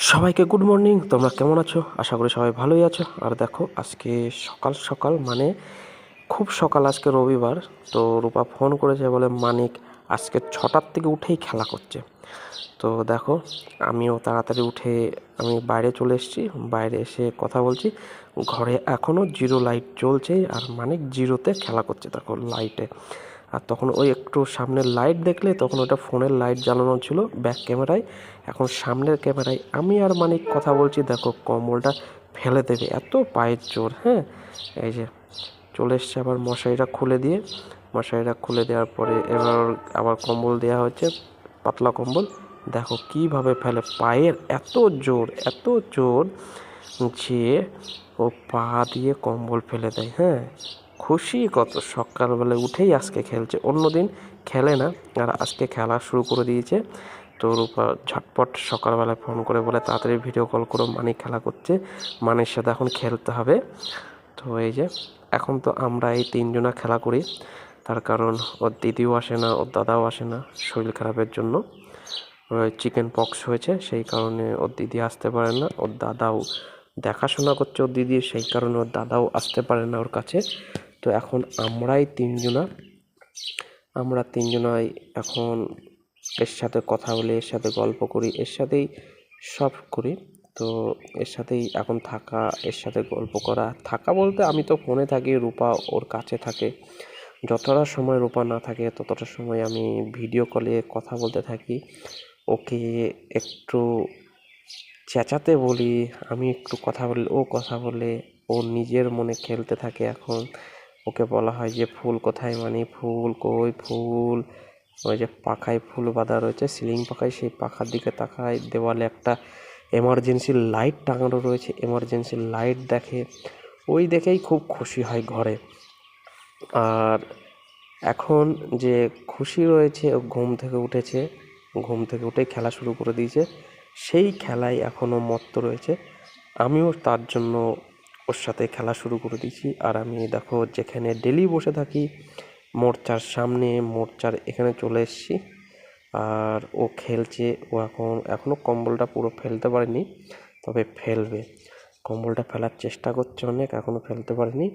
সবাইকে good morning. তোমরা কেমন আছো? আশা করি সবাই ভালোই আছো। আর দেখো আজকে সকাল সকাল মানে খুব সকাল, আজকে রবিবার। তো রূপা ফোন করেছে, বলে মানিক আজকে 6টার থেকে উঠেই খেলা করছে। তো দেখো আমিও তাড়াতাড়ি উঠে আমি বাইরে চলে এসেছি। বাইরে এসে কথা বলছি, ঘরে এখনও জিরো লাইট জ্বলছে আর মানিক জিরোতে খেলা করছে দেখো লাইটে। আর তখন ওই একটু সামনের লাইট দেখলে, তখন ওটা ফোনের লাইট জ্বালানো ছিল ব্যাক ক্যামেরায়। এখন সামনের ক্যামেরায় আমি আর মানিক কথা বলছি, দেখো কম্বলটা ফেলে দেবে, এত পায়ের জোর। হ্যাঁ, এই যে চলে এসছে। আবার মশারিটা খুলে দেওয়ার পরে এবার আবার কম্বল দেওয়া হচ্ছে, পাতলা কম্বল। দেখো কিভাবে ফেলে, পায়ের এত জোর, এত জোর যে ও পা দিয়ে কম্বল ফেলে দেয়। হ্যাঁ, খুশি কত, সকালবেলায় উঠেই আজকে খেলছে, অন্যদিন খেলে না, আর আজকে খেলা শুরু করে দিয়েছে। তো রূপা ঝটপট সকালবেলায় ফোন করে বলে তাড়াতাড়ি ভিডিও কল করো, মানিক খেলা করছে, মানির সাথে এখন খেলতে হবে। তো এই যে এখন তো আমরা এই তিনজনা খেলা করি, তার কারণ ওর দিদিও আসে না, ওর দাদাও আসে না শরীর খারাপের জন্য। চিকেন পক্স হয়েছে, সেই কারণে ওর দিদি আসতে পারে না, ওর দাদাও দেখাশোনা করছে ওর দিদি, সেই কারণে ওর দাদাও আসতে পারে না ওর কাছে। তো এখন আমরা তিনজনাই এখন এর সাথে কথা বলি, এর সাথে গল্প করি, এর সাথেই সব করি। তো এর সাথেই এখন থাকা, এর সাথে গল্প করা, থাকা বলতে আমি তো ফোনে থাকি, রূপা ওর কাছে থাকে। যতটা সময় রূপা না থাকে ততটা সময় আমি ভিডিও কলে কথা বলতে থাকি। ওকে একটু চেঁচাতে বলি, আমি একটু কথা বলি, ও কথা বলে, ও নিজের মনে খেলতে থাকে। এখন ওকে বলা হয় যে ফুল কোথায়, মানে ফুল কই, ফুল ওই যে পাখায় ফুল বাঁধা রয়েছে, সিলিং পাখায়, সেই পাখার দিকে তাকায়। দেওয়ালে একটা এমার্জেন্সি লাইট টাঙানো রয়েছে, এমার্জেন্সি লাইট দেখে, ওই দেখেই খুব খুশি হয় ঘরে। আর এখন যে খুশি রয়েছে, ও ঘুম থেকে উঠেছে, ঘুম থেকে উঠেই খেলা শুরু করে দিয়েছে, সেই খেলায় এখনও মত্ত রয়েছে। আমিও তার জন্য ওর সাথে খেলা শুরু করে দিয়েছি। আর আমি দেখো যেখানে ডেলি বসে থাকি মোর্চার সামনে, মোর্চার এখানে চলে এসেছি। আর ও খেলছে, ও এখনও কম্বলটা পুরো ফেলতে পারেনি, তবে ফেলবে। কম্বলটা ফেলার চেষ্টা করছে অনেক, এখনও ফেলতে পারেনি।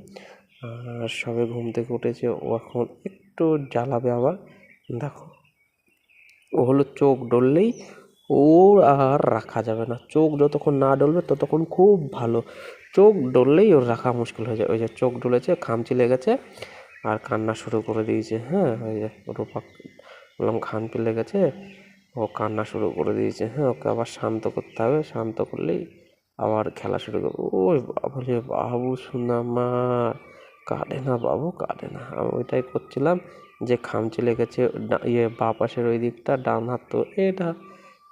আর সবে ঘুম থেকে উঠেছে, ও এখন একটু জ্বালাবে আবার। দেখো ও হলো চোখ ডললেই ওর আর রাখা যাবে না, চোখ যতক্ষণ না ডলবে ততক্ষণ খুব ভালো, চোখ ডললেই ওর রাখা মুশকিল হয়ে যায়। ওই যে চোখ ডলেছে, খামচি লেগেছে আর কান্না শুরু করে দিয়েছে। হ্যাঁ, ওই যে রূপা বললাম খামচি লেগেছে, ও কান্না শুরু করে দিয়েছে। হ্যাঁ, ওকে আবার শান্ত করতে হবে, শান্ত করলেই আবার খেলা শুরু করবে। ওই বাবা রে বাবু, শোনা আমার কাঁদে না বাবু, কাঁদে না। আমি ওইটাই করছিলাম যে খামচি লেগেছে বাঁ পাশের ওই দিকটা, ডান হাত তো এটা,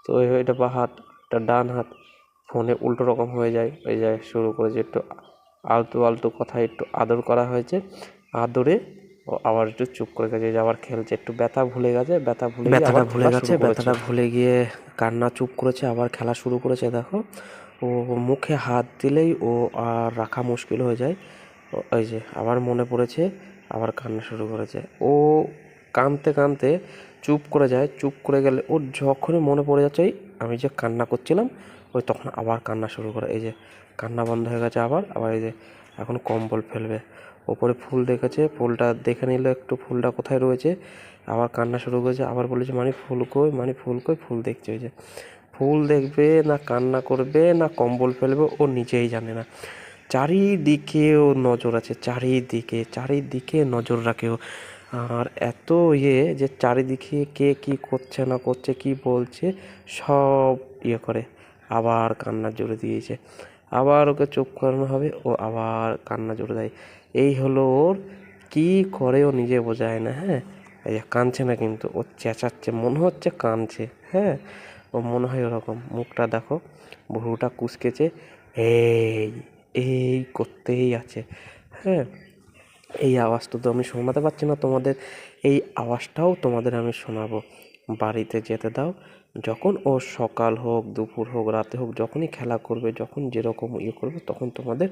তো এটা বাঁ হাত, এটা ডান হাত, ফোনে উল্টো রকম হয়ে যায়। ওই যায় শুরু করেছে একটু আলতু আলতু কথায় একটু আদর করা হয়েছে, আদরে ও আবার একটু চুপ করে গেছে, যে আবার খেলছে, একটু ব্যথা ভুলে গেছে, ব্যথা ভুলে গিয়ে আবার খেলা শুরু করেছে, ব্যথাটা ভুলে গিয়ে কান্না চুপ করেছে, আবার খেলা শুরু করেছে। দেখো ও মুখে হাত দিলেই ও আর রাখা মুশকিল হয়ে যায়। ওই যে আবার মনে পড়েছে, আবার কান্না শুরু করেছে। ও কাঁদতে কাঁদতে চুপ করে যায়, চুপ করে গেলে ওর যখনই মনে পড়ে যাচ্ছে এই আমি যে কান্না করছিলাম, ওই তখন আবার কান্না শুরু করে। এই যে কান্না বন্ধ হয়ে গেছে, আবার আবার এই যে এখন কম্বল ফেলবে। ওপরে ফুল দেখেছে, ফুলটা দেখে নিল একটু, ফুলটা কোথায় রয়েছে, আবার কান্না শুরু করেছে। আবার বলেছে মানে ফুল কই, মানে ফুল কই, ফুল দেখছে। ওই যে ফুল দেখবে না কান্না করবে না কম্বল ফেলবে, ও নিজেই জানে না। চারিদিকে ও নজর আছে, চারিদিকে চারিদিকে নজর রাখে ও। আর এত যে চারিদিকে কে কী করছে না করছে, কি বলছে সব করে। আবার কান্না জুড়ে দিয়েছে, আবার ওকে চুপ করানো হবে, ও আবার কান্না জুড়ে দেয়। এই হলো ওর, কি করে ও নিজে বোঝায় না। হ্যাঁ, এই কাঁদছে না কিন্তু, ও চেঁচাচ্ছে, মনে হচ্ছে কাঁদছে। হ্যাঁ, ও মনে হয় ওরকম, মুখটা দেখো, ভুরুটা কুঁচকেছে, এই এই করতেই আছে। হ্যাঁ, এই আওয়াজটা তো আমি শোনাতে পারছি না তোমাদের, এই আওয়াজটাও তোমাদের আমি শোনাবো। বাড়িতে যেতে দাও, যখন ও সকাল হোক, দুপুর হোক, রাতে হোক, যখনই খেলা করবে, যখন যেরকম করবে, তখন তোমাদের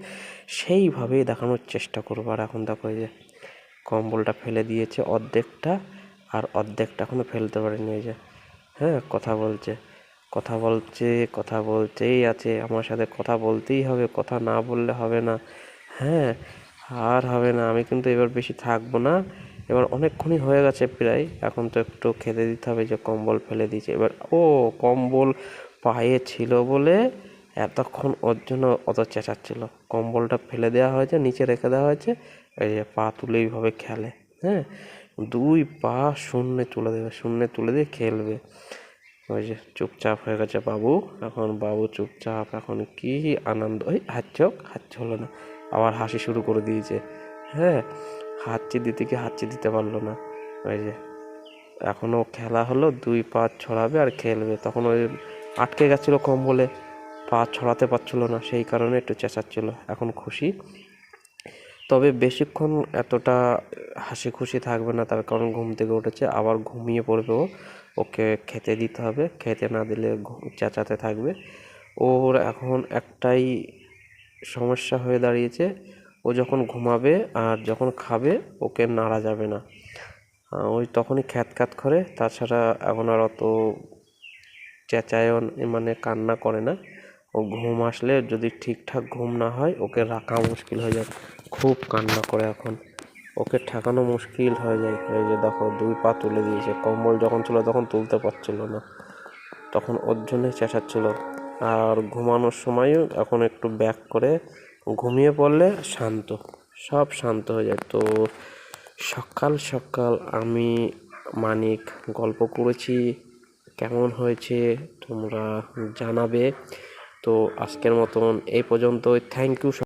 সেইভাবেই দেখানোর চেষ্টা করবো। আর এখন দেখো এই যে কম্বলটা ফেলে দিয়েছে অর্ধেকটা, আর অর্ধেকটা এখনও ফেলতে পারেনি। এই যে হ্যাঁ কথা বলছে, কথা বলছে, কথা বলতেই আছে, আমার সাথে কথা বলতেই হবে, কথা না বললে হবে না। হ্যাঁ, আর হবে না, আমি কিন্তু এবার বেশি থাকবো না। এবার অনেকক্ষণই হয়ে গেছে প্রায়, এখন তো একটু খেতে দিতে হবে, যে কম্বল ফেলে দিয়েছে এবার। কম্বল পায়ে ছিল বলে এতক্ষণ ওর জন্য অত চেঁচাচ্ছিল। কম্বলটা ফেলে দেওয়া হয়েছে, নিচে রেখে দেওয়া হয়েছে, এই যে পা তুলে এইভাবে খেলে। হ্যাঁ, দুই পা শূন্যে তুলে দেবে, শূন্যে তুলে দিয়ে খেলবে। ওই যে চুপচাপ হয়ে গেছে বাবু, এখন বাবু চুপচাপ, এখন কি আনন্দ! ওই হাঁচছে হলো না, আবার হাসি শুরু করে দিয়েছে। হ্যাঁ, হাঁচি দিতে কি হাঁচি দিতে পারলো না। ওই যে এখনও খেলা হলো, দুই পা ছড়াবে আর খেলবে। তখন ওই আটকে গেছিলো কম্বলে, পা ছড়াতে পারছিল না, সেই কারণে একটু চেঁচাচ্ছিল। এখন খুশি, তবে বেশিক্ষণ এতটা হাসি খুশি থাকবে না, তার কারণ ঘুম থেকে উঠেছে, আবার ঘুমিয়ে পড়বে ও। ওকে খেতে দিতে হবে, খেতে না দিলে চেঁচাতে থাকবে। ওর এখন একটাই সমস্যা হয়ে দাঁড়িয়েছে, ও যখন ঘুমাবে আর যখন খাবে ওকে নাড়া যাবে না। ওই তখনই খ্যাত করে, তাছাড়া এখন আর অত চেঁচায়ও মানে কান্না করে না। ও ঘুম আসলে যদি ঠিকঠাক ঘুম না হয়, ওকে রাখা মুশকিল হয়ে যায়, খুব কান্না করে এখন, ওকে ঠেকানো মুশকিল হয়ে যায়। এই যে দেখো, দুই পা তুলে দিয়েছে, কম্বল যখন ছিল তখন তুলতে পারছিল না, তখন ওর জন্যই চেঁচাচ্ছিল। আর ঘুমানোর সময়ও এখন একটু ব্যাক করে ঘুমিয়ে পড়লে শান্ত, সব শান্ত হয়ে যায়। তো সকাল সকাল আমি মানিক গল্প করেছি, কেমন হয়েছে তোমরা জানাবে। তো আজকের মতন এই পর্যন্তই, থ্যাংক ইউ।